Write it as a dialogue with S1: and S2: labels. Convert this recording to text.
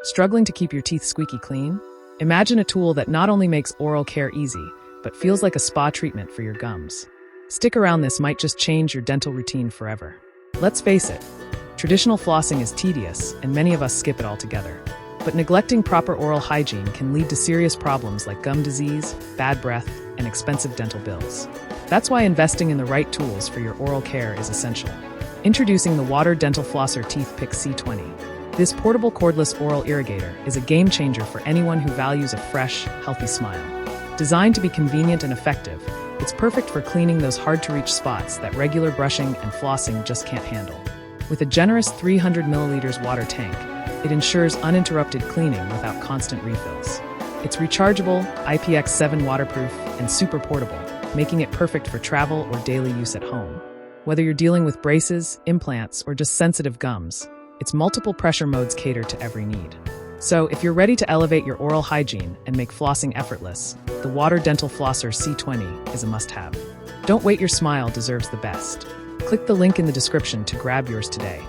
S1: Struggling to keep your teeth squeaky clean? Imagine a tool that not only makes oral care easy, but feels like a spa treatment for your gums. Stick around, this might just change your dental routine forever. Let's face it, traditional flossing is tedious, and many of us skip it altogether. But neglecting proper oral hygiene can lead to serious problems like gum disease, bad breath, and expensive dental bills. That's why investing in the right tools for your oral care is essential. Introducing the Water Dental Flosser Teeth Pick C20. This portable cordless oral irrigator is a game changer for anyone who values a fresh, healthy smile. Designed to be convenient and effective, it's perfect for cleaning those hard-to-reach spots that regular brushing and flossing just can't handle. With a generous 300 milliliters water tank, it ensures uninterrupted cleaning without constant refills. It's rechargeable, IPX7 waterproof, and super portable, making it perfect for travel or daily use at home. Whether you're dealing with braces, implants, or just sensitive gums, its multiple pressure modes cater to every need. So, if you're ready to elevate your oral hygiene and make flossing effortless, the Water Dental Flosser C20 is a must-have. Don't wait, your smile deserves the best. Click the link in the description to grab yours today.